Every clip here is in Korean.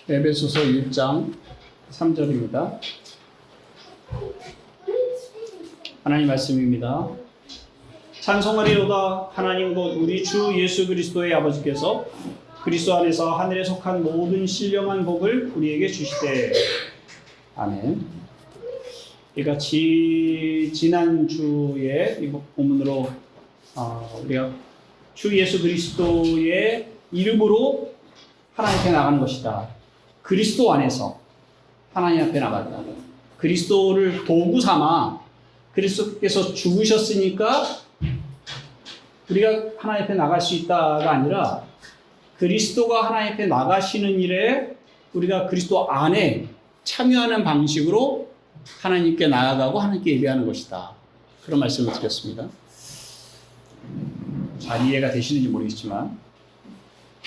에베소서 1장 3절입니다. 하나님 말씀입니다. 찬송하리로다. 하나님 곧 우리 주 예수 그리스도의 아버지께서 그리스도 안에서 하늘에 속한 모든 신령한 복을 우리에게 주시되. 아멘. 그러니까 지난주에 이 본문으로 우리가 주 예수 그리스도의 이름으로 하나님 앞에 나가는 것이다. 그리스도 안에서 하나님 앞에 나간다. 그리스도를 도구 삼아 그리스도께서 죽으셨으니까 우리가 하나님 앞에 나갈 수 있다가 아니라 그리스도가 하나님 앞에 나가시는 일에 우리가 그리스도 안에 참여하는 방식으로 하나님께 나아가고 하나님께 예배하는 것이다. 그런 말씀을 드렸습니다. 잘 이해가 되시는지 모르겠지만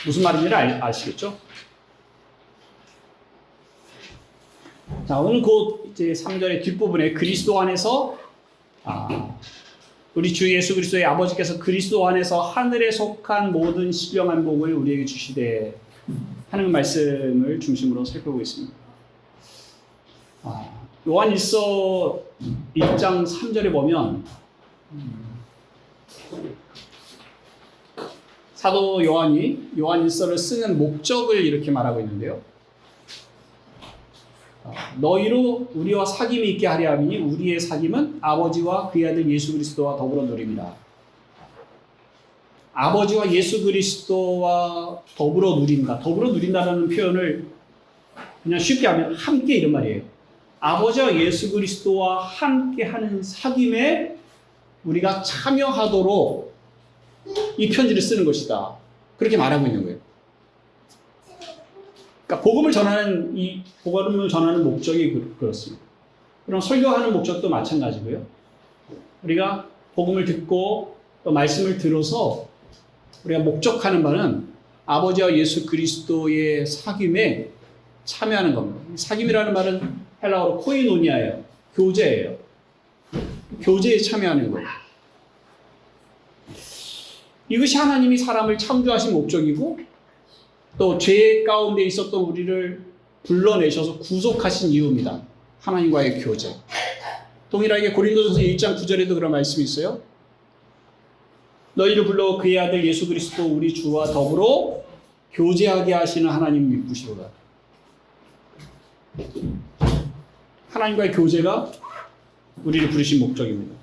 무슨 말인지를 아시겠죠? 자, 오늘 곧 이제 3절의 뒷부분에 그리스도 안에서 우리 주 예수 그리스도의 아버지께서 그리스도 안에서 하늘에 속한 모든 신령한 복을 우리에게 주시되 하는 말씀을 중심으로 살펴보겠습니다. 요한일서 1장 3절에 보면 사도 요한이 요한일서를 쓰는 목적을 이렇게 말하고 있는데요. 너희로 우리와 사귐이 있게 하려 함이니 우리의 사귐은 아버지와 그의 아들 예수 그리스도와 더불어 누립니다. 아버지와 예수 그리스도와 더불어 누린다. 더불어 누린다라는 표현을 그냥 쉽게 하면 함께 이런 말이에요. 아버지와 예수 그리스도와 함께 하는 사귐에 우리가 참여하도록 이 편지를 쓰는 것이다. 그렇게 말하고 있는 거예요. 그러니까 복음을 전하는 목적이 그렇습니다. 그럼 설교하는 목적도 마찬가지고요. 우리가 복음을 듣고 또 말씀을 들어서 우리가 목적하는 바는 아버지와 예수 그리스도의 사귐에 참여하는 겁니다. 사귐이라는 말은 헬라어로 코이노니아예요. 교제예요. 교제에 참여하는 거예요. 이것이 하나님이 사람을 창조하신 목적이고 또 죄 가운데 있었던 우리를 불러내셔서 구속하신 이유입니다. 하나님과의 교제. 동일하게 고린도전서 1장 9절에도 그런 말씀이 있어요. 너희를 불러 그의 아들 예수 그리스도 우리 주와 더불어 교제하게 하시는 하나님 미쁘시로다. 하나님과의 교제가 우리를 부르신 목적입니다.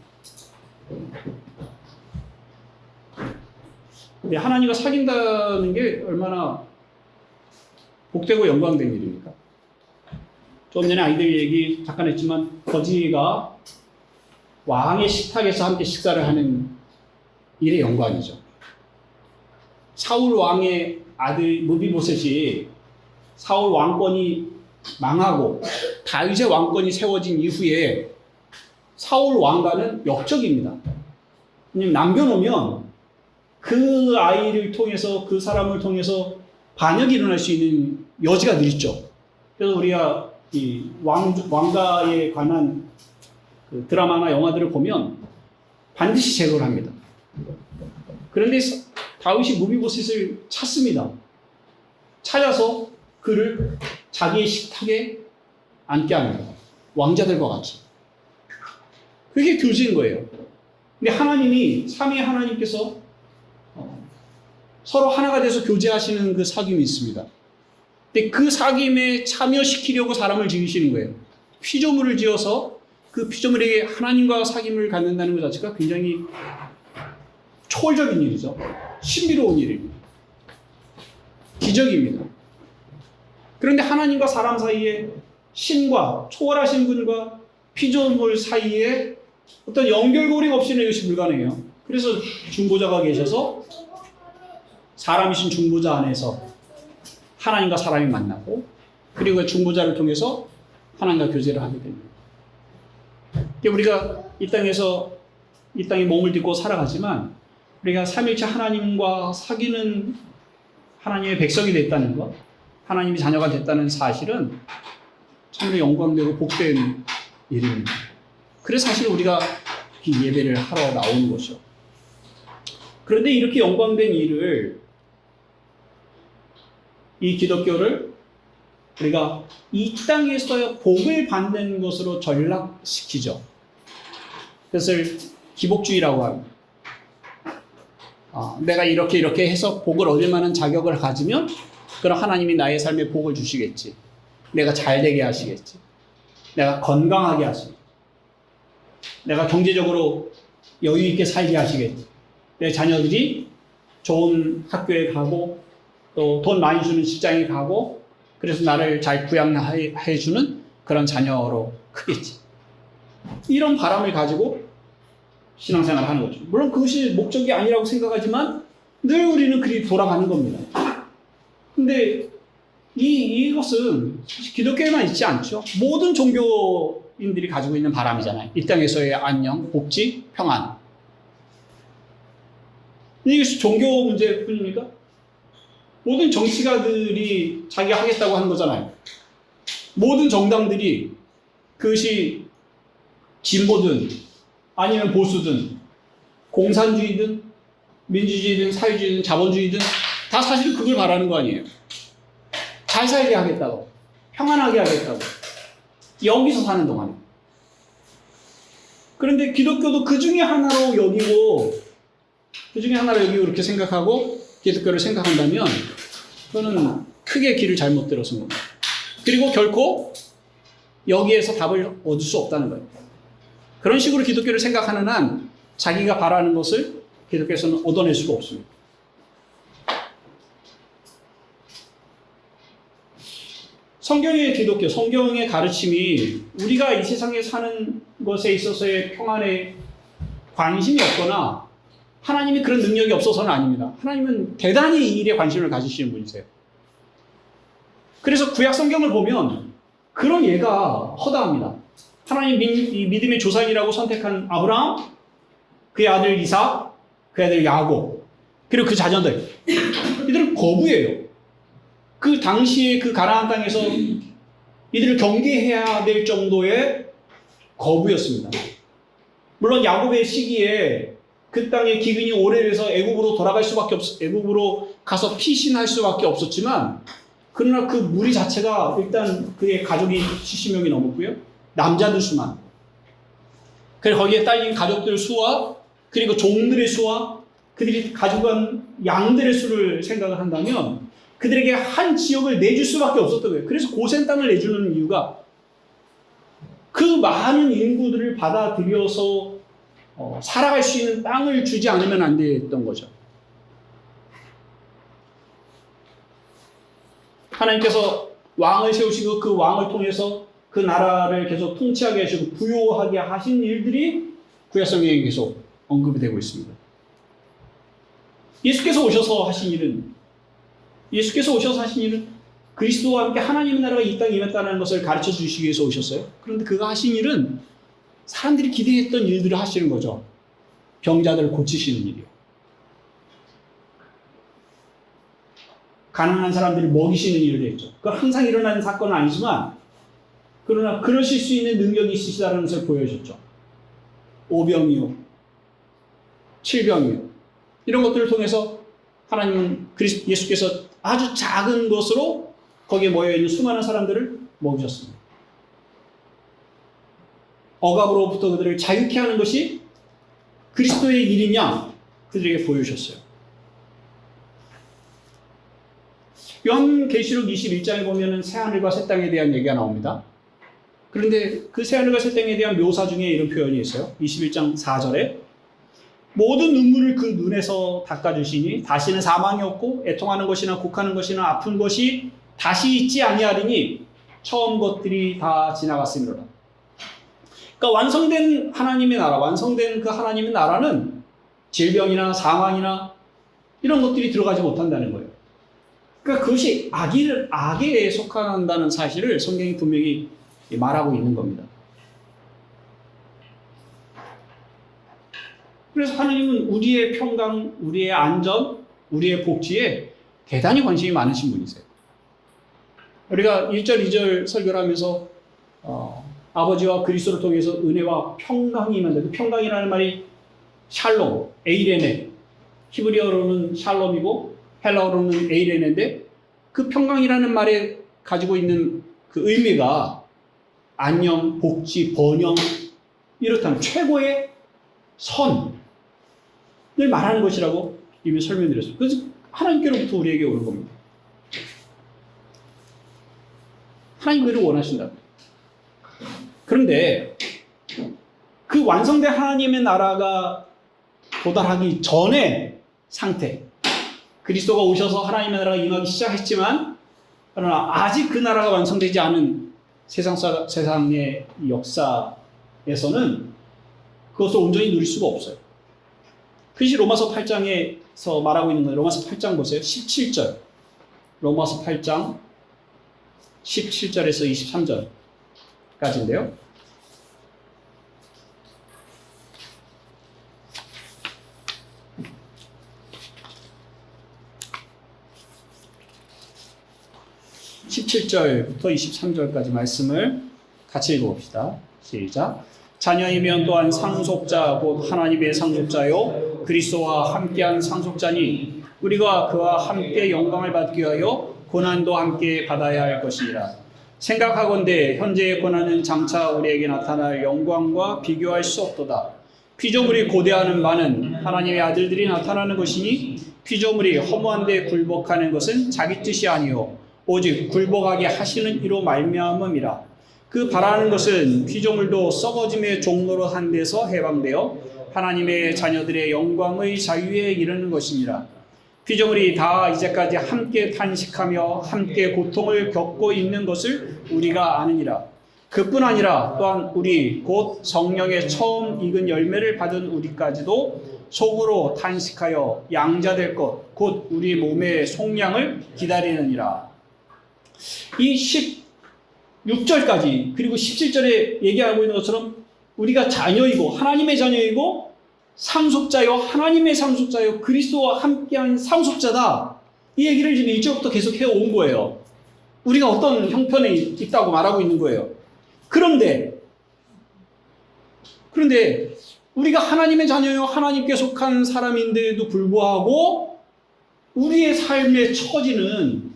근데 하나님과 사귄다는 게 얼마나 복되고 영광된 일입니까? 좀 전에 아이들 얘기 잠깐 했지만 거지가 왕의 식탁에서 함께 식사를 하는 일의 영광이죠. 사울 왕의 아들 무비보셋이 사울 왕권이 망하고 다윗의 왕권이 세워진 이후에 사울 왕과는 역적입니다. 왜냐하면 남겨놓으면 그 아이를 통해서 그 사람을 통해서 반역이 일어날 수 있는 여지가 늘 있죠. 그래서 우리가 이 왕가에 관한 그 드라마나 영화들을 보면 반드시 제거를 합니다. 그런데 다윗이 무비보셋을 찾습니다. 찾아서 그를 자기의 식탁에 앉게 합니다. 왕자들과 같이. 그게 교제인 거예요. 근데 하나님이 삼위의 하나님께서 서로 하나가 돼서 교제하시는 그 사귐이 있습니다. 근데 그 사귐에 참여시키려고 사람을 지으시는 거예요. 피조물을 지어서 그 피조물에게 하나님과 사귐을 갖는다는 것 자체가 굉장히 초월적인 일이죠. 신비로운 일입니다. 기적입니다. 그런데 하나님과 사람 사이에 신과 초월하신 분과 피조물 사이에 어떤 연결고리가 없이는 이것이 불가능해요. 그래서 중보자가 계셔서 사람이신 중보자 안에서 하나님과 사람이 만나고 그리고 그 중보자를 통해서 하나님과 교제를 하게 됩니다. 우리가 이 땅에 몸을 딛고 살아가지만 우리가 삼위일체 하나님과 사귀는 하나님의 백성이 됐다는 것, 하나님이 자녀가 됐다는 사실은 참으로 영광되고 복된 일입니다. 그래서 사실 우리가 이 예배를 하러 나오는 것이죠. 그런데 이렇게 영광된 일을 이 기독교를 우리가 이 땅에서 복을 받는 것으로 전락시키죠. 그것을 기복주의라고 합니다. 내가 이렇게 해서 복을 얻을 만한 자격을 가지면 그럼 하나님이 나의 삶에 복을 주시겠지. 내가 잘 되게 하시겠지. 내가 건강하게 하시겠지. 내가 경제적으로 여유 있게 살게 하시겠지. 내 자녀들이 좋은 학교에 가고 또 돈 많이 주는 직장에 가고 그래서 나를 잘 부양해 주는 그런 자녀로 크겠지. 이런 바람을 가지고 신앙생활을 하는 거죠. 물론 그것이 목적이 아니라고 생각하지만 늘 우리는 그리 돌아가는 겁니다. 근데 이것은 기독교에만 있지 않죠. 모든 종교인들이 가지고 있는 바람이잖아요. 이 땅에서의 안녕, 복지, 평안. 이것이 종교 문제뿐입니까? 모든 정치가들이 자기가 하겠다고 하는 거잖아요. 모든 정당들이 그것이 진보든 아니면 보수든 공산주의든 민주주의든 사회주의든 자본주의든 다 사실 그걸 말하는 거 아니에요. 잘 살게 하겠다고, 평안하게 하겠다고, 여기서 사는 동안에. 그런데 기독교도 그 중에 하나로 여기고 이렇게 생각하고 기독교를 생각한다면 그거는 크게 길을 잘못 들어선 겁니다. 그리고 결코 여기에서 답을 얻을 수 없다는 거예요. 그런 식으로 기독교를 생각하는 한 자기가 바라는 것을 기독교에서는 얻어낼 수가 없습니다. 성경의 기독교, 성경의 가르침이 우리가 이 세상에 사는 것에 있어서의 평안에 관심이 없거나 하나님이 그런 능력이 없어서는 아닙니다. 하나님은 대단히 이 일에 관심을 가지시는 분이세요. 그래서 구약 성경을 보면 그런 예가 허다합니다. 하나님 믿음의 조상이라고 선택한 아브라함, 그의 아들 이삭, 그의 아들 야곱, 그리고 그 자녀들. 이들은 거부예요. 그 당시에 그 가나안 땅에서 이들을 경계해야 될 정도의 거부였습니다. 물론 야곱의 시기에 그 땅에 기근이 오래돼서 애굽으로 애굽으로 가서 피신할 수밖에 없었지만, 그러나 그 무리 자체가 일단 그의 가족이 70명이 넘었고요. 남자들 수만. 그리고 거기에 딸린 가족들 수와 그리고 종들의 수와 그들이 가지고 간 양들의 수를 생각을 한다면 그들에게 한 지역을 내줄 수밖에 없었던 거예요. 그래서 고센 땅을 내주는 이유가 그 많은 인구들을 받아들여서 살아갈 수 있는 땅을 주지 않으면 안 됐던 거죠. 하나님께서 왕을 세우시고 그 왕을 통해서 그 나라를 계속 통치하게 하시고 부요하게 하신 일들이 구약 성경에 계속 언급이 되고 있습니다. 예수께서 오셔서 하신 일은 그리스도와 함께 하나님의 나라가 이 땅에 임했다는 것을 가르쳐 주시기 위해서 오셨어요. 그런데 그가 하신 일은 사람들이 기대했던 일들을 하시는 거죠. 병자들을 고치시는 일이요. 가난한 사람들을 먹이시는 일을 했죠. 그건 항상 일어나는 사건은 아니지만 그러나 그러실 수 있는 능력이 있으시다는 것을 보여줬죠. 오병이요, 칠병이요. 이런 것들을 통해서 하나님은 예수께서 아주 작은 것으로 거기에 모여있는 수많은 사람들을 먹이셨습니다. 억압으로부터 그들을 자유케 하는 것이 그리스도의 일이냐 그들에게 보여주셨어요. 요한계시록 21장에 보면 새하늘과 새 땅에 대한 얘기가 나옵니다. 그런데 그 새하늘과 새 땅에 대한 묘사 중에 이런 표현이 있어요. 21장 4절에 모든 눈물을 그 눈에서 닦아주시니 다시는 사망이 없고 애통하는 것이나 곡하는 것이나 아픈 것이 다시 있지 아니하리니 처음 것들이 다 지나갔으리로다. 그러니까 완성된 하나님의 나라, 완성된 그 하나님의 나라는 질병이나 사망이나 이런 것들이 들어가지 못한다는 거예요. 그러니까 그것이 악에 속한다는 사실을 성경이 분명히 말하고 있는 겁니다. 그래서 하나님은 우리의 평강, 우리의 안전, 우리의 복지에 대단히 관심이 많으신 분이세요. 우리가 1절, 2절 설교를 하면서 아버지와 그리스도를 통해서 은혜와 평강이 임한다. 그 평강이라는 말이 샬롬, 에이레네. 히브리어로는 샬롬이고 헬라어로는 에이레네인데 그 평강이라는 말의 가지고 있는 그 의미가 안녕, 복지, 번영 이렇다는 최고의 선을 말하는 것이라고 이미 설명드렸습니다. 그래서 하나님께로부터 우리에게 오는 겁니다. 하나님 그를 원하신다. 그런데 그 완성된 하나님의 나라가 도달하기 전의 상태, 그리스도가 오셔서 하나님의 나라가 임하기 시작했지만 그러나 아직 그 나라가 완성되지 않은 세상의 역사에서는 그것을 온전히 누릴 수가 없어요. 그것이 로마서 8장에서 말하고 있는 거예요. 로마서 8장 보세요. 17절. 로마서 8장 17절에서 23절까지인데요. (17절부터) (23절까지) 말씀을 같이 읽어봅시다. 시작. 자녀이면 또한 상속자 곧 하나님의 상속자요 그리스도와 함께한 상속자니 우리가 그와 함께 영광을 받기 위하여 고난도 함께 받아야 할 것이니라. 생각하건대 현재의 고난은 장차 우리에게 나타날 영광과 비교할 수 없도다. 피조물이 고대하는 바는 하나님의 아들들이 나타나는 것이니 피조물이 허무한 데 굴복하는 것은 자기 뜻이 아니요 오직 굴복하게 하시는 이로 말미암음이라. 그 바라는 것은 피조물도 썩어짐의 종로로 한 데서 해방되어 하나님의 자녀들의 영광의 자유에 이르는 것이니라. 피조물이 다 이제까지 함께 탄식하며 함께 고통을 겪고 있는 것을 우리가 아느니라. 그뿐 아니라 또한 우리 곧 성령의 처음 익은 열매를 받은 우리까지도 속으로 탄식하여 양자될 것 곧 우리 몸의 속량을 기다리느니라. 이 16절까지 그리고 17절에 얘기하고 있는 것처럼 우리가 자녀이고 하나님의 자녀이고 상속자요 하나님의 상속자요 그리스도와 함께한 상속자다. 이 얘기를 지금 1절부터 계속 해온 거예요. 우리가 어떤 형편에 있다고 말하고 있는 거예요. 그런데 우리가 하나님의 자녀요 하나님께 속한 사람인데도 불구하고 우리의 삶의 처지는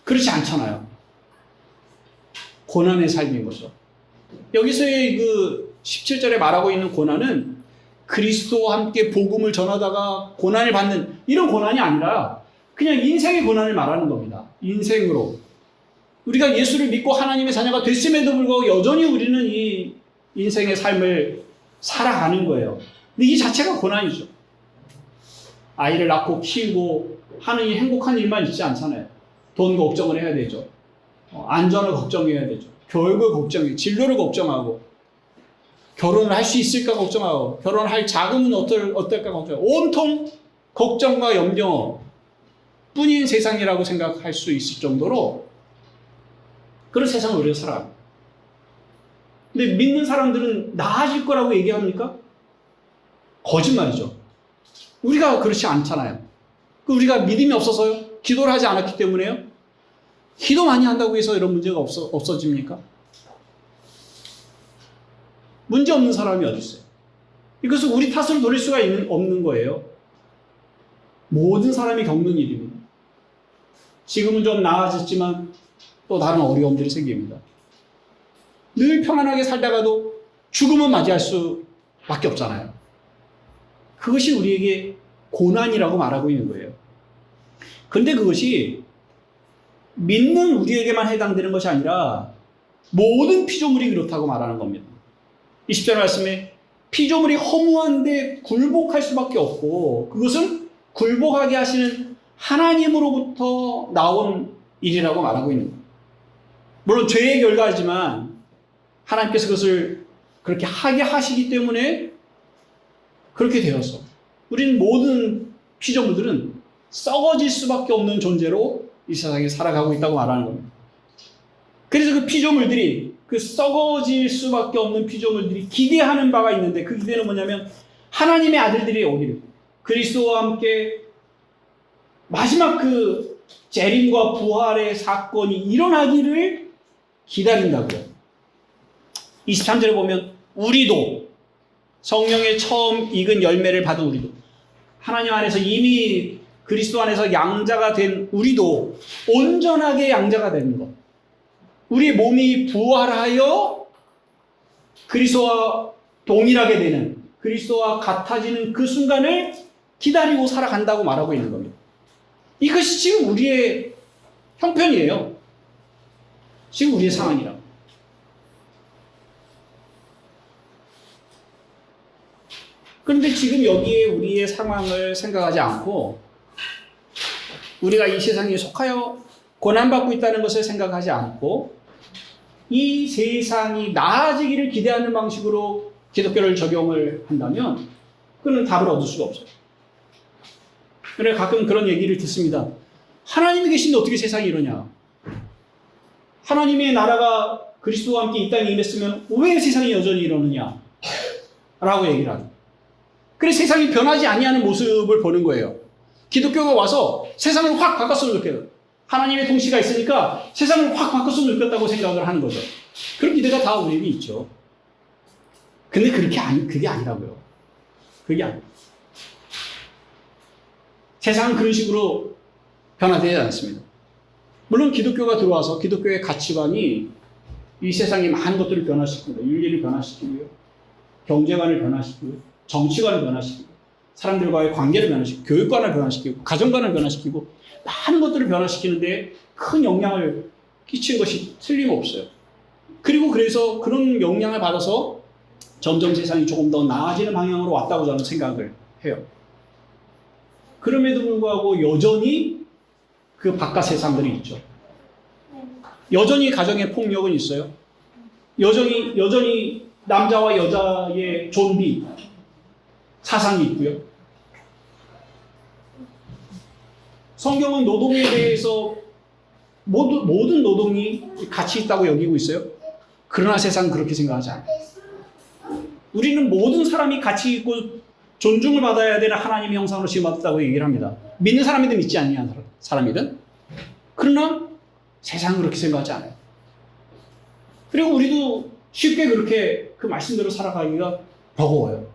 그렇지 않잖아요. 고난의 삶인 거죠. 여기서의 그 17절에 말하고 있는 고난은 그리스도와 함께 복음을 전하다가 고난을 받는 이런 고난이 아니라 그냥 인생의 고난을 말하는 겁니다. 인생으로. 우리가 예수를 믿고 하나님의 자녀가 됐음에도 불구하고 여전히 우리는 이 인생의 삶을 살아가는 거예요. 근데 이 자체가 고난이죠. 아이를 낳고 키우고 하는 이 행복한 일만 있지 않잖아요. 돈 걱정을 해야 되죠. 안전을 걱정해야 되죠. 교육을 걱정해요. 진로를 걱정하고 결혼을 할 수 있을까 걱정하고 결혼할 자금은 어떨까 걱정하고 온통 걱정과 염려 뿐인 세상이라고 생각할 수 있을 정도로 그런 세상을 우리가 살아갑니다. 근데 믿는 사람들은 나아질 거라고 얘기합니까? 거짓말이죠. 우리가 그렇지 않잖아요. 우리가 믿음이 없어서요? 기도를 하지 않았기 때문에요? 기도 많이 한다고 해서 이런 문제가 없어집니까? 문제 없는 사람이 어디 있어요? 이것은 우리 탓을 노릴 수가 없는 거예요. 모든 사람이 겪는 일입니다. 지금은 좀 나아졌지만 또 다른 어려움들이 생깁니다. 늘 평안하게 살다가도 죽음은 맞이할 수밖에 없잖아요. 그것이 우리에게 고난이라고 말하고 있는 거예요. 그런데 그것이 믿는 우리에게만 해당되는 것이 아니라 모든 피조물이 그렇다고 말하는 겁니다. 20절 말씀에 피조물이 허무한데 굴복할 수밖에 없고 그것은 굴복하게 하시는 하나님으로부터 나온 일이라고 말하고 있는 거예요. 물론 죄의 결과이지만 하나님께서 그것을 그렇게 하게 하시기 때문에 그렇게 되어서 우리는 모든 피조물들은 썩어질 수밖에 없는 존재로 이 세상에 살아가고 있다고 말하는 겁니다. 그래서 그 피조물들이 그 썩어질 수밖에 없는 피조물들이 기대하는 바가 있는데 그 기대는 뭐냐면 하나님의 아들들이 오기를 그리스도와 함께 마지막 그 재림과 부활의 사건이 일어나기를 기다린다고요. 23절에 보면 우리도 성령의 처음 익은 열매를 받은 우리도 하나님 안에서 이미 그리스도 안에서 양자가 된 우리도 온전하게 양자가 되는 것 우리의 몸이 부활하여 그리스도와 동일하게 되는, 그리스도와 같아지는 그 순간을 기다리고 살아간다고 말하고 있는 겁니다. 이것이 지금 우리의 형편이에요. 지금 우리의 상황이라고. 그런데 지금 여기에 우리의 상황을 생각하지 않고 우리가 이 세상에 속하여 고난받고 있다는 것을 생각하지 않고 이 세상이 나아지기를 기대하는 방식으로 기독교를 적용을 한다면 그는 답을 얻을 수가 없어요. 그래 가끔 그런 얘기를 듣습니다. 하나님이 계신데 어떻게 세상이 이러냐. 하나님의 나라가 그리스도와 함께 이 땅에 임했으면 왜 세상이 여전히 이러느냐 라고 얘기를 하죠. 그래서 세상이 변하지 아니하는 모습을 보는 거예요. 기독교가 와서 세상을 확 바꿨으면 좋겠어요. 하나님의 통치가 있으니까 세상을 확 바꿨으면 좋겠다고 생각을 하는 거죠. 그런 기대가 다 우리에게 있죠. 근데 그게 아니라고요. 그게 아니에요. 세상은 그런 식으로 변화되지 않습니다. 물론 기독교가 들어와서 기독교의 가치관이 이 세상의 많은 것들을 변화시키고 윤리를 변화시키고요. 경제관을 변화시키고 정치관을 변화시키고 사람들과의 관계를 변화시키고 교육관을 변화시키고 가정관을 변화시키고 많은 것들을 변화시키는데 큰 영향을 끼친 것이 틀림없어요. 그리고 그래서 그런 영향을 받아서 점점 세상이 조금 더 나아지는 방향으로 왔다고 저는 생각을 해요. 그럼에도 불구하고 여전히 그 바깥 세상들이 있죠. 여전히 가정의 폭력은 있어요. 여전히 남자와 여자의 존비 사상이 있고요. 성경은 노동에 대해서 모든 노동이 가치 있다고 여기고 있어요. 그러나 세상은 그렇게 생각하지 않아요. 우리는 모든 사람이 가치 있고 존중을 받아야 되는 하나님의 형상으로 지음받았다고 얘기를 합니다. 믿는 사람이든 믿지 않는 사람이든. 그러나 세상은 그렇게 생각하지 않아요. 그리고 우리도 쉽게 그렇게 그 말씀대로 살아가기가 버거워요.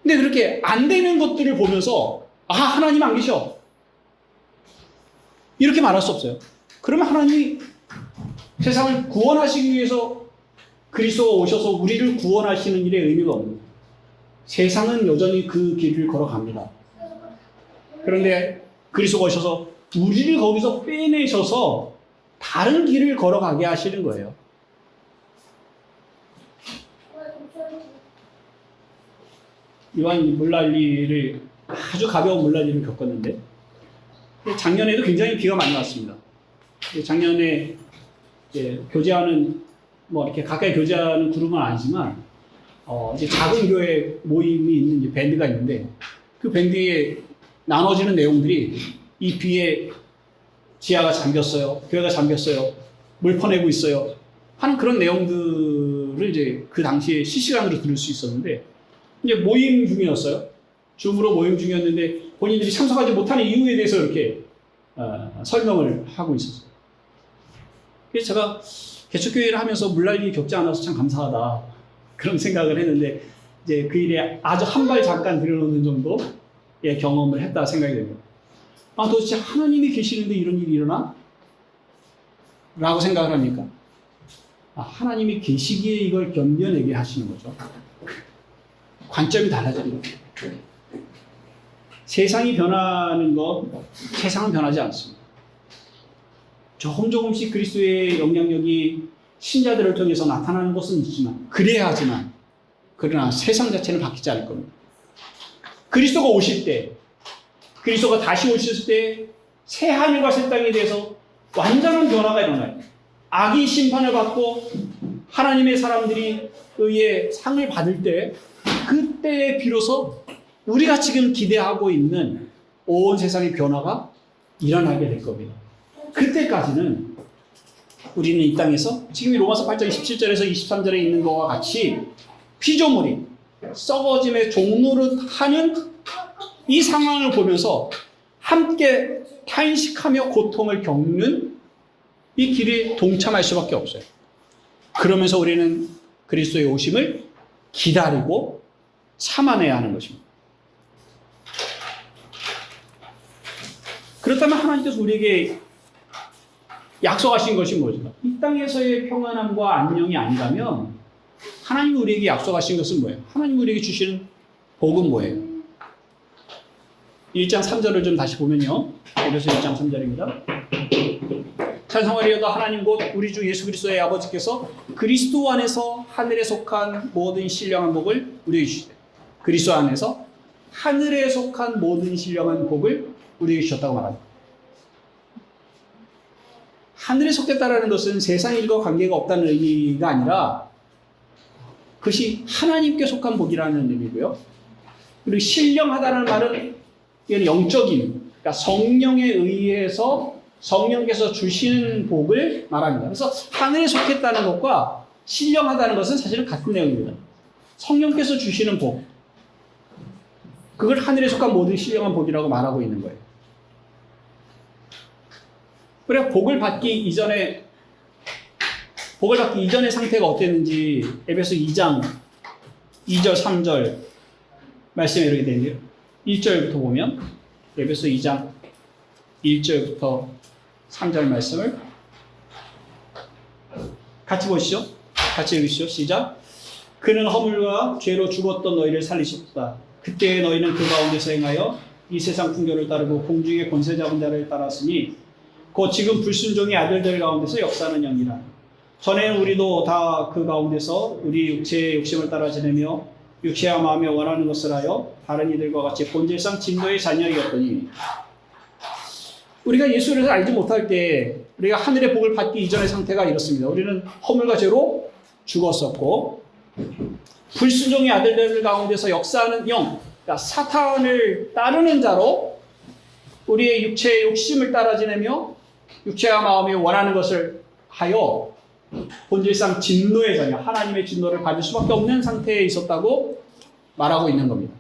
근데 그렇게 안 되는 것들을 보면서 하나님 안 계셔. 이렇게 말할 수 없어요. 그러면 하나님이 세상을 구원하시기 위해서 그리스도가 오셔서 우리를 구원하시는 일에 의미가 없는 거예요. 세상은 여전히 그 길을 걸어갑니다. 그런데 그리스도가 오셔서 우리를 거기서 빼내셔서 다른 길을 걸어가게 하시는 거예요. 이번 물난리를 아주 가벼운 물난리를 겪었는데 작년에도 굉장히 비가 많이 왔습니다. 작년에 이제 교제하는 이렇게 가까이 교제하는 그룹은 아니지만 이제 작은 교회 모임이 있는 이제 밴드가 있는데 그 밴드에 나눠지는 내용들이 이 비에 지하가 잠겼어요. 교회가 잠겼어요. 물 퍼내고 있어요. 하는 그런 내용들을 이제 그 당시에 실시간으로 들을 수 있었는데 이제 모임 중이었어요. 줌으로 모임 중이었는데 본인들이 참석하지 못하는 이유에 대해서 이렇게 설명을 하고 있었어요. 그래서 제가 개척교회를 하면서 물난리 겪지 않아서 참 감사하다 그런 생각을 했는데 이제 그 일에 아주 한 발 잠깐 들여놓는 정도의 경험을 했다 생각이 됩니다. 도대체 하나님이 계시는데 이런 일이 일어나? 라고 생각을 합니까? 하나님이 계시기에 이걸 견뎌내게 하시는 거죠. 관점이 달라지는 거죠. 세상이 변하는 것, 세상은 변하지 않습니다. 조금씩 그리스도의 영향력이 신자들을 통해서 나타나는 것은 있지만, 그래야 하지만, 그러나 세상 자체는 바뀌지 않을 겁니다. 그리스도가 오실 때, 그리스도가 다시 오실 때, 새 하늘과 새 땅에 대해서 완전한 변화가 일어나요. 악이 심판을 받고, 하나님의 사람들이 의의 상을 받을 때, 그때에 비로소 우리가 지금 기대하고 있는 온 세상의 변화가 일어나게 될 겁니다. 그때까지는 우리는 이 땅에서 지금 이 로마서 8장 17절에서 23절에 있는 것과 같이 피조물이 썩어짐의 종노릇 하는 이 상황을 보면서 함께 탄식하며 고통을 겪는 이 길에 동참할 수밖에 없어요. 그러면서 우리는 그리스도의 오심을 기다리고 참아내야 하는 것입니다. 그렇다면 하나님께서 우리에게 약속하신 것이 뭐죠? 이 땅에서의 평안함과 안녕이 아니라면 하나님이 우리에게 약속하신 것은 뭐예요? 하나님이 우리에게 주시는 복은 뭐예요? 1장 3절을 좀 다시 보면요. 에베소 1장 3절입니다. 찬송하리여다 하나님 곧 우리 주 예수 그리스도의 아버지께서 그리스도 안에서 하늘에 속한 모든 신령한 복을 우리에게 주시되 그리스도 안에서 하늘에 속한 모든 신령한 복을 우리에게 주셨다고 말합니다. 하늘에 속했다라는 것은 세상 일과 관계가 없다는 의미가 아니라 그것이 하나님께 속한 복이라는 의미고요. 그리고 신령하다는 말은 이건 영적인, 그러니까 성령에 의해서 성령께서 주시는 복을 말합니다. 그래서 하늘에 속했다는 것과 신령하다는 것은 사실은 같은 내용입니다. 성령께서 주시는 복, 그걸 하늘에 속한 모든 신령한 복이라고 말하고 있는 거예요. 그래 복을 받기 이전의 상태가 어땠는지 에베소 2장 2절 3절 말씀에 이렇게 되는데요. 1절부터 보면 에베소 2장 1절부터 3절 말씀을 같이 보시죠. 같이 읽으시죠. 시작. 그는 허물과 죄로 죽었던 너희를 살리셨다. 그때 너희는 그 가운데서 행하여 이 세상 풍조를 따르고 공중의 권세 잡은 자를 따랐으니 곧 지금 불순종의 아들들 가운데서 역사하는 영이라. 전에는 우리도 다 그 가운데서 우리 육체의 욕심을 따라 지내며 육체와 마음에 원하는 것을 하여 다른 이들과 같이 본질상 진노의 자녀이었더니 우리가 예수를 알지 못할 때 우리가 하늘의 복을 받기 이전의 상태가 이렇습니다. 우리는 허물과 죄로 죽었었고 불순종의 아들들 가운데서 역사하는 영, 그러니까 사탄을 따르는 자로 우리의 육체의 욕심을 따라 지내며 육체와 마음이 원하는 것을 하여 본질상 진노의 자녀, 하나님의 진노를 받을 수밖에 없는 상태에 있었다고 말하고 있는 겁니다.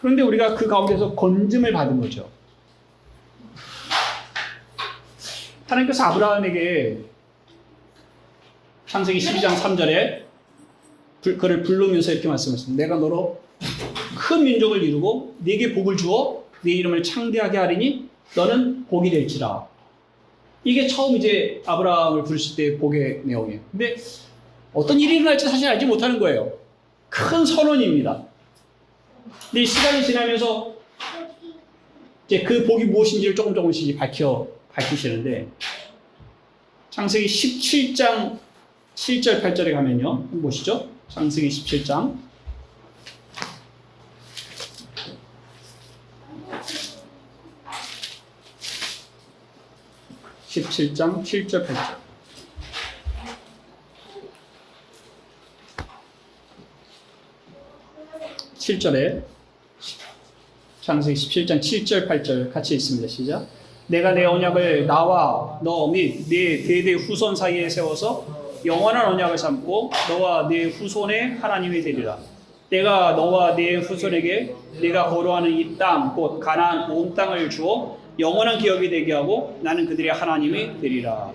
그런데 우리가 그 가운데서 건짐을 받은 거죠. 하나님께서 아브라함에게 창세기 12장 3절에 그를 부르면서 이렇게 말씀하셨습니다. 내가 너로 큰 민족을 이루고 네게 복을 주어 네 이름을 창대하게 하리니 너는 복이 될지라. 이게 처음 이제 아브라함을 부르실 때 복의 내용이에요. 근데 어떤 일이 일어날지 사실 알지 못하는 거예요. 큰 선언입니다. 근데 시간이 지나면서 이제 그 복이 무엇인지를 조금씩 밝히시는데 창세기 17장 7절 8절에 가면요. 한번 보시죠. 창세기 17장 7절 8절 7절에 창세기 17장 7절 8절 같이 읽습니다. 시작. 내가 내 언약을 나와 너 및 네 대대 후손 사이에 세워서 영원한 언약을 삼고 너와 네 후손의 하나님이 되리라. 내가 너와 네 후손에게 네가 거류하는 이 땅 곧 가나안 온 땅을 주어 영원한 기업이 되게 하고 나는 그들의 하나님이 되리라.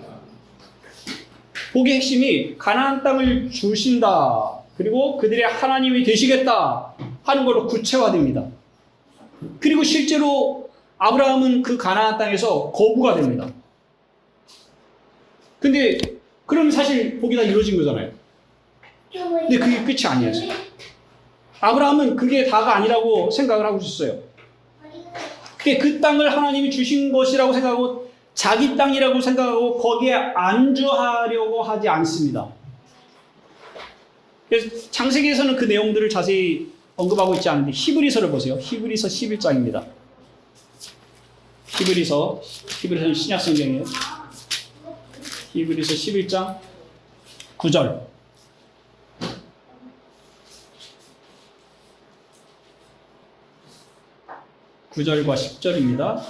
복의 핵심이 가나안 땅을 주신다. 그리고 그들의 하나님이 되시겠다 하는 걸로 구체화됩니다. 그리고 실제로 아브라함은 그 가나안 땅에서 거부가 됩니다. 근데 그럼 사실 복이 다 이루어진 거잖아요. 근데 그게 끝이 아니었어요. 아브라함은 그게 다가 아니라고 생각을 하고 있었어요. 그 땅을 하나님이 주신 것이라고 생각하고 자기 땅이라고 생각하고 거기에 안주하려고 하지 않습니다. 그래서 창세기에서는 그 내용들을 자세히 언급하고 있지 않은데 히브리서를 보세요. 히브리서 11장입니다. 히브리서는 신약 성경이에요. 히브리서 11장 9절. 9절과 10절입니다.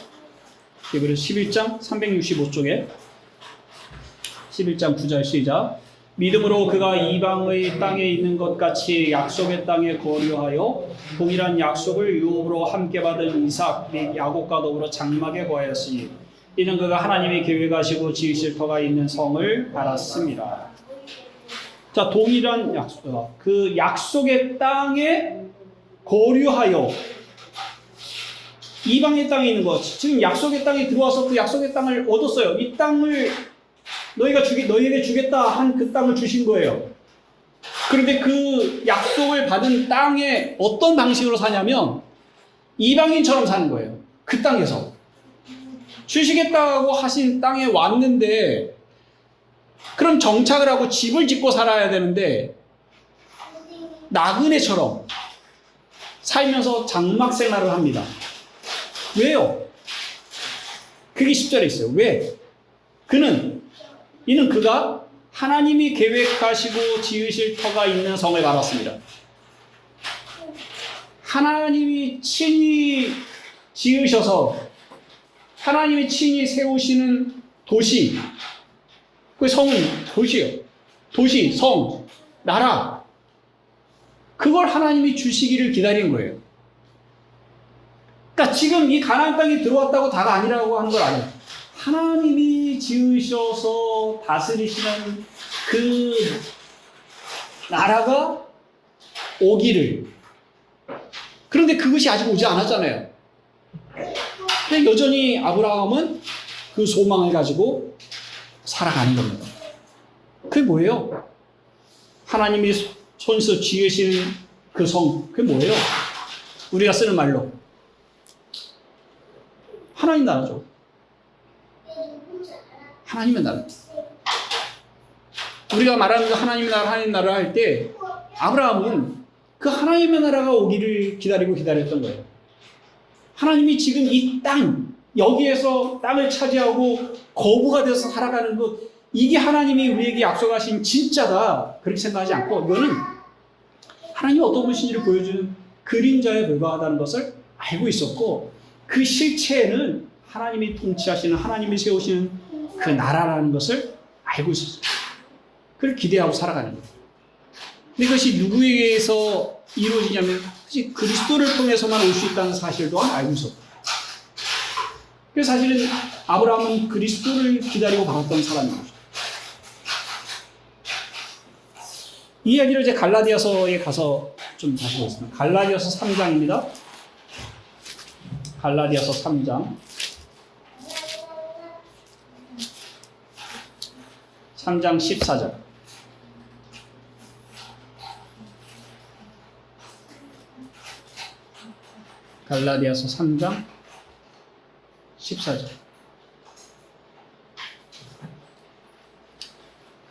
히브리서 11장 365쪽에 11장 9절 시작. 믿음으로 그가 이방의 땅에 있는 것 같이 약속의 땅에 거류하여 동일한 약속을 유업으로 함께 받은 이삭 및 야곱과 더불어 장막에 거하였으니 이는 그가 하나님이 계획하시고 지으실 터가 있는 성을 알았습니다. 자, 동일한 약속, 그 약속의 땅에 거류하여 이방의 땅에 있는 것, 지금 약속의 땅에 들어와서 그 약속의 땅을 얻었어요. 이 땅을 너희에게 주겠다 한 그 땅을 주신 거예요. 그런데 그 약속을 받은 땅에 어떤 방식으로 사냐면 이방인처럼 사는 거예요. 그 땅에서. 주시겠다고 하신 땅에 왔는데 그럼 정착을 하고 집을 짓고 살아야 되는데 나그네처럼 살면서 장막 생활을 합니다. 왜요? 그게 10절에 있어요. 왜? 이는 그가 하나님이 계획하시고 지으실 터가 있는 성을 받았습니다. 하나님이 친히 지으셔서 하나님이 친히 세우시는 도시, 그 성은 도시예요. 도시, 성, 나라. 그걸 하나님이 주시기를 기다린 거예요. 그러니까 지금 이 가나안 땅에 들어왔다고 다가 아니라고 하는 걸 아니에요. 하나님이 지으셔서 다스리시는 그 나라가 오기를. 그런데 그것이 아직 오지 않았잖아요. 근데 여전히 아브라함은 그 소망을 가지고 살아가는 겁니다. 그게 뭐예요? 하나님이 손수 지으신 그 성, 그게 뭐예요? 우리가 쓰는 말로 하나님 나라죠. 하나님의 나라. 우리가 말하는 그 하나님의 나라 할 때 아브라함은 그 하나님의 나라가 오기를 기다렸던 거예요. 하나님이 지금 이 땅, 여기에서 땅을 차지하고 거부가 돼서 살아가는 것, 이게 하나님이 우리에게 약속하신 진짜다. 그렇게 생각하지 않고 이거는 하나님이 어떤 분이신지를 보여주는 그림자에 불과하다는 것을 알고 있었고 그 실체는 하나님이 통치하시는, 하나님이 세우시는 그 나라라는 것을 알고 있었어요. 그걸 기대하고 살아가는 거예요. 근데 그것이 누구에게서 이루어지냐면 그리스도를 통해서만 올 수 있다는 사실 또한 알고 있었고, 그래서 사실은 아브라함은 그리스도를 기다리고 받았던 사람인 거죠. 이 이야기를 이제 갈라디아서에 가서 좀 다시 보겠습니다. 갈라디아서 3장입니다. 갈라디아서 3장. 3장 14절. 갈라디아서 3장 14절.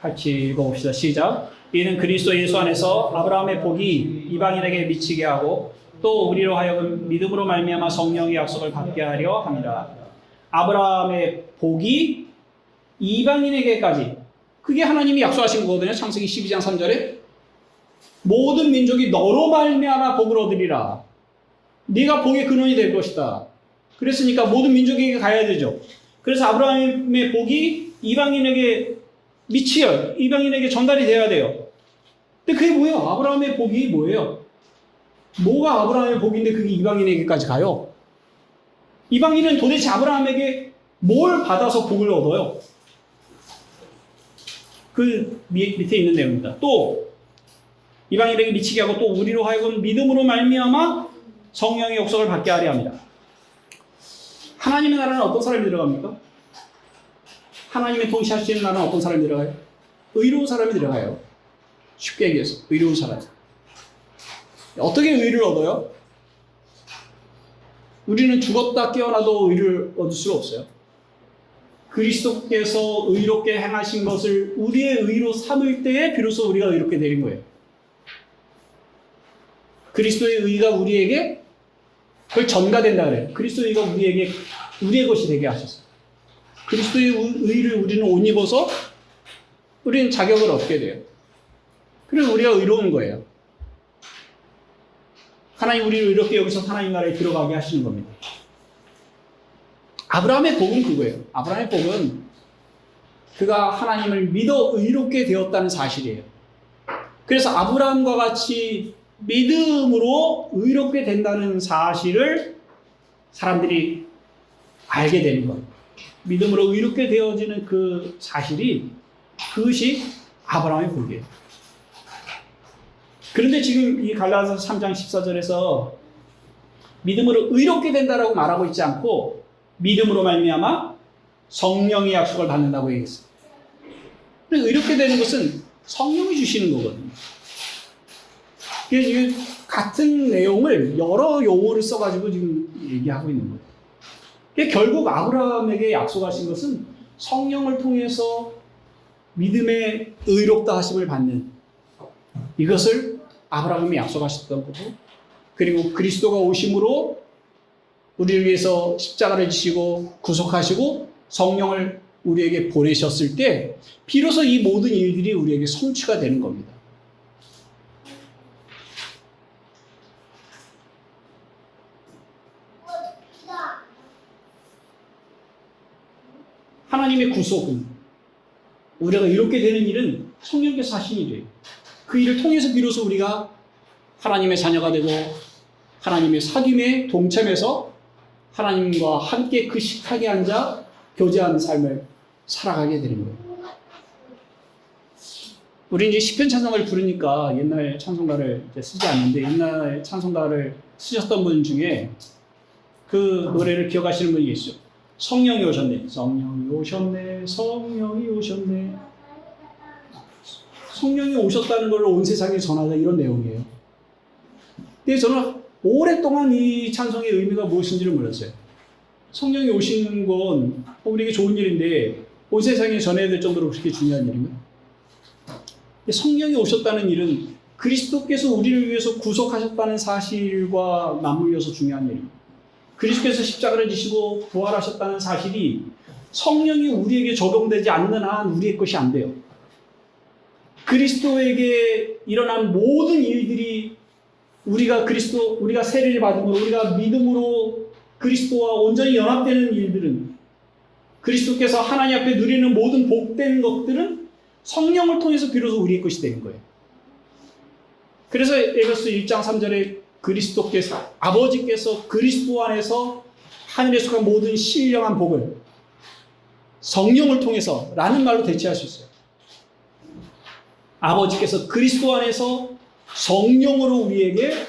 같이 읽어봅시다. 시작. 이는 그리스도 예수 안에서 아브라함의 복이 이방인에게 미치게 하고 또 우리로 하여금 믿음으로 말미암아 성령의 약속을 받게 하려 합니다. 아브라함의 복이 이방인에게까지, 그게 하나님이 약속하신 거거든요. 창세기 12장 3절에 모든 민족이 너로 말미암아 복을 얻으리라. 네가 복의 근원이 될 것이다. 그랬으니까 모든 민족에게 가야 되죠. 그래서 아브라함의 복이 이방인에게 미치여, 이방인에게 전달이 돼야 돼요. 근데 그게 뭐예요? 아브라함의 복이 뭐예요? 뭐가 아브라함의 복인데 그게 이방인에게까지 가요? 이방인은 도대체 아브라함에게 뭘 받아서 복을 얻어요? 그 밑에 있는 내용입니다. 또 이방인에게 미치게 하고 또 우리로 하여금 믿음으로 말미암아 성령의 역석을 받게 하려 합니다. 하나님의 나라는 어떤 사람이 들어갑니까? 하나님의 통치하시는 나라는 어떤 사람이 들어가요? 의로운 사람이 들어가요. 쉽게 얘기해서 의로운 사람. 어떻게 의를 얻어요? 우리는 죽었다 깨어나도 의를 얻을 수가 없어요. 그리스도께서 의롭게 행하신 것을 우리의 의로 삼을 때에 비로소 우리가 의롭게 되는 거예요. 그리스도의 의가 우리에게 그걸 전가된다 그래요. 그리스도의 의가 우리의 것이 되게 하셨어요. 그리스도의 의를 우리는 옷 입어서 우리는 자격을 얻게 돼요. 그래서 우리가 의로운 거예요. 하나님 우리를 이렇게 여기서 하나님 나라에 들어가게 하시는 겁니다. 아브라함의 복은 그거예요. 아브라함의 복은 그가 하나님을 믿어 의롭게 되었다는 사실이에요. 그래서 아브라함과 같이 믿음으로 의롭게 된다는 사실을 사람들이 알게 되는 거예요. 믿음으로 의롭게 되어지는 그 사실이, 그것이 아브라함의 복이에요. 그런데 지금 이 갈라디아서 3장 14절에서 믿음으로 의롭게 된다라고 말하고 있지 않고 믿음으로 말미암아 성령의 약속을 받는다고 얘기했어요. 근데 의롭게 되는 것은 성령이 주시는 거거든요. 이게 같은 내용을 여러 용어를 써가지고 지금 얘기하고 있는 거예요. 결국 아브라함에게 약속하신 것은 성령을 통해서 믿음의 의롭다 하심을 받는 이것을 아브라함이 약속하셨던 거고, 그리고 그리스도가 오심으로 우리를 위해서 십자가를 지시고 구속하시고 성령을 우리에게 보내셨을 때 비로소 이 모든 일들이 우리에게 성취가 되는 겁니다. 하나님의 구속은, 우리가 이렇게 되는 일은 성령께서 하신 일이에요. 그 일을 통해서 비로소 우리가 하나님의 자녀가 되고 하나님의 사귐에 동참해서 하나님과 함께 그 식탁에 앉아 교제하는 삶을 살아가게 되는 거예요. 우리 이제 시편 찬송가를 부르니까 옛날 찬송가를 이제 쓰지 않는데, 옛날 찬송가를 쓰셨던 분 중에 그 노래를 기억하시는 분이 있어요. 성령이 오셨네. 성령이 오셨네. 성령이 오셨네. 성령이 오셨다는 걸 온 세상에 전하자, 이런 내용이에요. 근데 저는 오랫동안 이 찬송의 의미가 무엇인지를 몰랐어요. 성령이 오시는 건 우리에게 좋은 일인데 온 세상에 전해야 될 정도로 그렇게 중요한 일인가요? 성령이 오셨다는 일은 그리스도께서 우리를 위해서 구속하셨다는 사실과 맞물려서 중요한 일입니다. 그리스도께서 십자가를 지시고 부활하셨다는 사실이 성령이 우리에게 적용되지 않는 한 우리의 것이 안 돼요. 그리스도에게 일어난 모든 일들이 우리가 세례를 받음으로, 우리가 믿음으로 그리스도와 온전히 연합되는 일들은, 그리스도께서 하나님 앞에 누리는 모든 복된 것들은 성령을 통해서 비로소 우리의 것이 되는 거예요. 그래서 에베소 1장 3절에 아버지께서 그리스도 안에서 하늘에 속한 모든 신령한 복을 성령을 통해서 라는 말로 대체할 수 있어요. 아버지께서 그리스도 안에서 성령으로 우리에게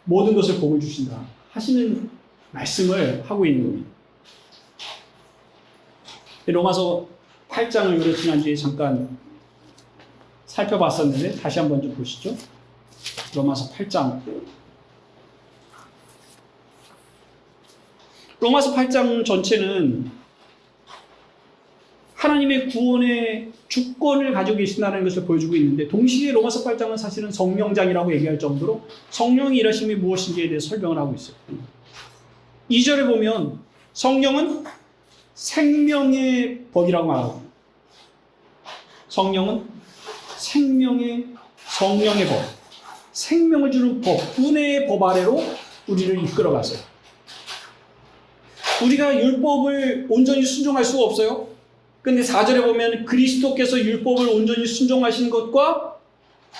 모든 것을 복을 주신다 하시는 말씀을 하고 있는 겁니다. 로마서 8장을 우리 지난주에 잠깐 살펴봤었는데 다시 한번 좀 보시죠. 로마서 8장. 로마서 8장 전체는 하나님의 구원의 주권을 가지고 계신다는 것을 보여주고 있는데, 동시에 로마서 8장은 사실은 성령장이라고 얘기할 정도로 성령의 일하심이 무엇인지에 대해 설명을 하고 있어요. 2절에 보면 성령은 생명의 법이라고 말하고, 성령은 성령의 법, 생명을 주는 법, 은혜의 법 아래로 우리를 이끌어가세요. 우리가 율법을 온전히 순종할 수가 없어요. 근데 4절에 보면 그리스도께서 율법을 온전히 순종하신 것과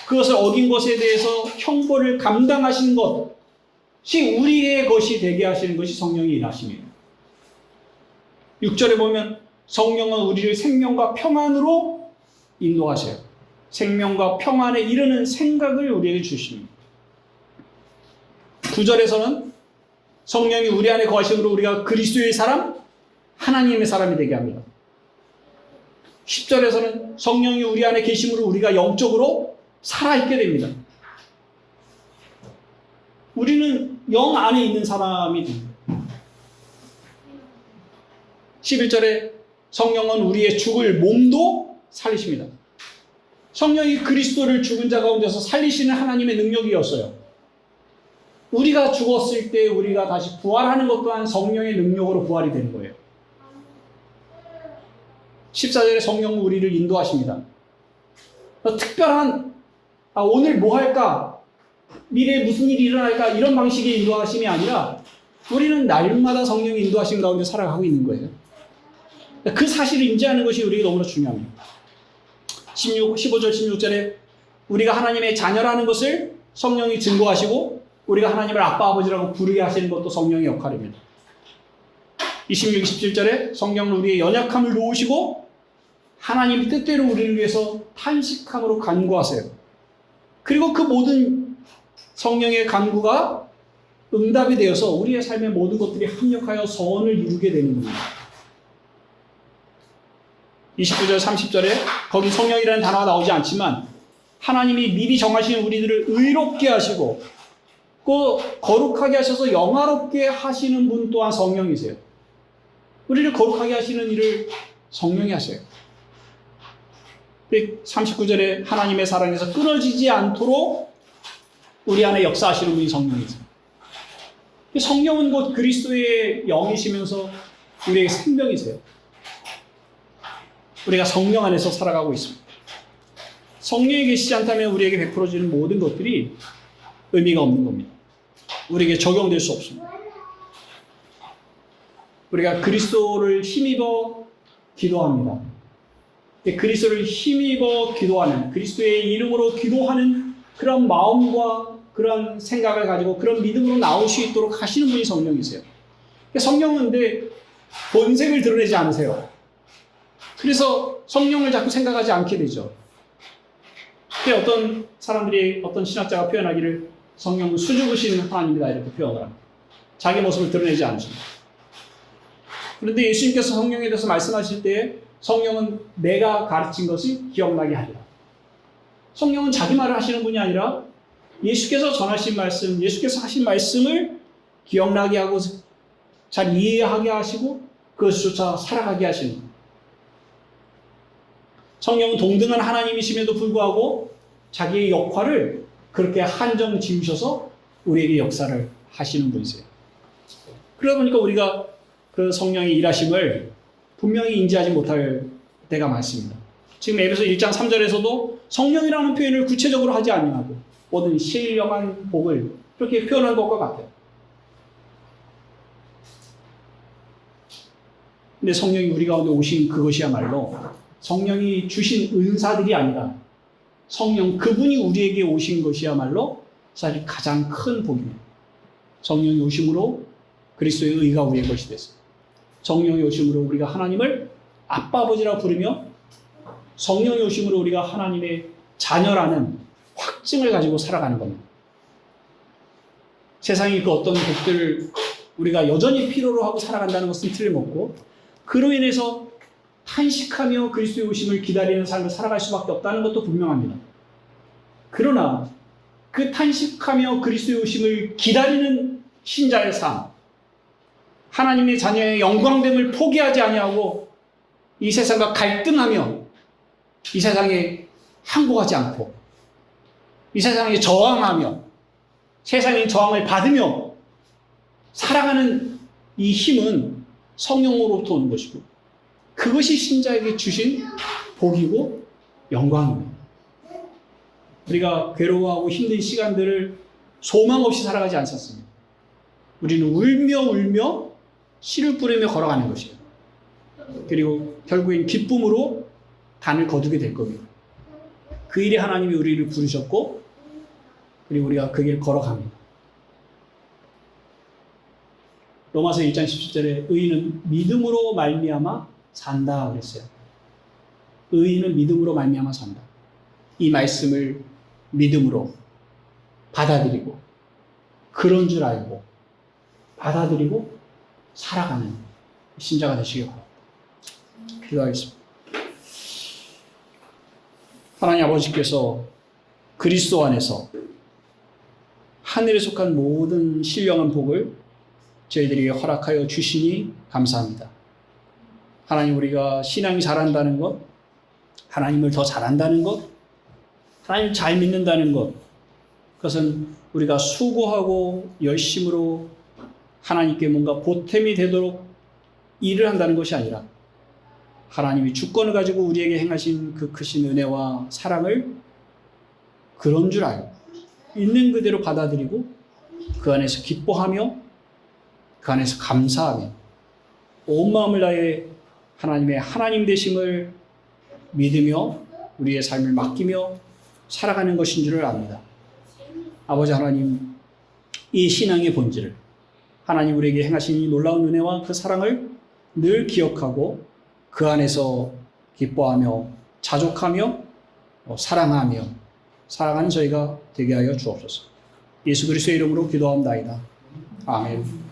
그것을 어긴 것에 대해서 형벌을 감당하신 것이 우리의 것이 되게 하시는 것이 성령의 일하심이에요. 6절에 보면 성령은 우리를 생명과 평안으로 인도하세요. 생명과 평안에 이르는 생각을 우리에게 주십니다. 9절에서는 성령이 우리 안에 거하심으로 우리가 그리스도의 사람, 하나님의 사람이 되게 합니다. 10절에서는 성령이 우리 안에 계심으로 우리가 영적으로 살아있게 됩니다. 우리는 영 안에 있는 사람이 됩니다. 11절에 성령은 우리의 죽을 몸도 살리십니다. 성령이 그리스도를 죽은 자 가운데서 살리시는 하나님의 능력이었어요. 우리가 죽었을 때 우리가 다시 부활하는 것 또한 성령의 능력으로 부활이 되는 거예요. 14절에 성령은 우리를 인도하십니다. 특별한 오늘 뭐 할까? 미래에 무슨 일이 일어날까? 이런 방식의 인도하심이 아니라 우리는 날마다 성령의 인도하심 가운데 살아가고 있는 거예요. 그 사실을 인지하는 것이 우리에게 너무나 중요합니다. 15절, 16절에 우리가 하나님의 자녀라는 것을 성령이 증거하시고 우리가 하나님을 아빠, 아버지라고 부르게 하시는 것도 성령의 역할입니다. 26, 27절에 성령은 우리의 연약함을 도우시고 하나님의 뜻대로 우리를 위해서 탄식함으로 간구하세요. 그리고 그 모든 성령의 간구가 응답이 되어서 우리의 삶의 모든 것들이 합력하여 선을 이루게 되는 겁니다. 29절 30절에 거기 성령이라는 단어가 나오지 않지만 하나님이 미리 정하신 우리들을 의롭게 하시고 그 거룩하게 하셔서 영화롭게 하시는 분 또한 성령이세요. 우리를 거룩하게 하시는 일을 성령이 하셔요. 39절에 하나님의 사랑에서 끊어지지 않도록 우리 안에 역사하시는 분이 성령이세요. 성령은 곧 그리스도의 영이시면서 우리에게 생명이세요. 우리가 성령 안에서 살아가고 있습니다. 성령이 계시지 않다면 우리에게 베풀어지는 모든 것들이 의미가 없는 겁니다. 우리에게 적용될 수 없습니다. 우리가 그리스도를 힘입어 기도합니다. 그리스도를 힘입어 기도하는, 그리스도의 이름으로 기도하는 그런 마음과 그런 생각을 가지고 그런 믿음으로 나올 수 있도록 하시는 분이 성령이세요. 성령은 근데 본색을 드러내지 않으세요. 그래서 성령을 자꾸 생각하지 않게 되죠. 어떤 사람들이, 어떤 신학자가 표현하기를 성령은 수줍으신 하나님이다 이렇게 표현을 합니다. 자기 모습을 드러내지 않으십니다. 그런데 예수님께서 성령에 대해서 말씀하실 때 성령은 내가 가르친 것을 기억나게 하리라. 성령은 자기 말을 하시는 분이 아니라 예수께서 전하신 말씀, 예수께서 하신 말씀을 기억나게 하고 잘 이해하게 하시고 그것조차 살아가게 하시는 분. 성령은 동등한 하나님이심에도 불구하고 자기의 역할을 그렇게 한정 지으셔서 우리에게 역사를 하시는 분이세요. 그러다 보니까 우리가 그 성령의 일하심을 분명히 인지하지 못할 때가 많습니다. 지금 에베소 1장 3절에서도 성령이라는 표현을 구체적으로 하지 아니하고 모든 신령한 복을 그렇게 표현한 것과 같아요. 근데 성령이 우리 가운데 오신 그것이야말로 성령이 주신 은사들이 아니라 성령 그분이 우리에게 오신 것이야말로 사실 가장 큰 복입니다. 성령이 오심으로 그리스도의 의가 우리의 것이 됐어요. 성령이 오심으로 우리가 하나님을 아빠 아버지라 부르며 성령이 오심으로 우리가 하나님의 자녀라는 확증을 가지고 살아가는 겁니다. 세상이 그 어떤 복들을 우리가 여전히 필요로 하고 살아간다는 것은 틀림없고 그로 인해서 탄식하며 그리스도의 오심을 기다리는 삶을 살아갈 수밖에 없다는 것도 분명합니다. 그러나 그 탄식하며 그리스도의 오심을 기다리는 신자의 삶, 하나님의 자녀의 영광됨을 포기하지 아니하고 이 세상과 갈등하며 이 세상에 항복하지 않고 이 세상에 저항하며 세상의 저항을 받으며 살아가는 이 힘은 성령으로부터 오는 것이고 그것이 신자에게 주신 복이고 영광입니다. 우리가 괴로워하고 힘든 시간들을 소망 없이 살아가지 않았습니다. 우리는 울며 씨를 뿌리며 걸어가는 것이에요. 그리고 결국엔 기쁨으로 단을 거두게 될 겁니다. 그 일에 하나님이 우리를 부르셨고 그리고 우리가 그 길 걸어갑니다. 로마서 1장 17절에 의인은 믿음으로 말미암아 산다 그랬어요. 의인은 믿음으로 말미암아 산다. 이 말씀을 믿음으로 받아들이고 그런 줄 알고 받아들이고 살아가는 신자가 되시기 바랍니다. 기도하겠습니다. 하나님 아버지께서 그리스도 안에서 하늘에 속한 모든 신령한 복을 저희들에게 허락하여 주시니 감사합니다. 하나님, 우리가 신앙이 잘한다는 것, 하나님을 더 잘한다는 것, 하나님을 잘 믿는다는 것, 그것은 우리가 수고하고 열심으로 하나님께 뭔가 보탬이 되도록 일을 한다는 것이 아니라 하나님이 주권을 가지고 우리에게 행하신 그 크신 은혜와 사랑을 그런 줄 알고 있는 그대로 받아들이고 그 안에서 기뻐하며 그 안에서 감사하며 온 마음을 다해 하나님의 하나님 되심을 믿으며 우리의 삶을 맡기며 살아가는 것인 줄을 압니다. 아버지 하나님, 이 신앙의 본질을 하나님 우리에게 행하신 이 놀라운 은혜와 그 사랑을 늘 기억하고 그 안에서 기뻐하며 자족하며 사랑하며 살아가는 저희가 되게 하여 주옵소서. 예수 그리스도의 이름으로 기도합니다. 아멘.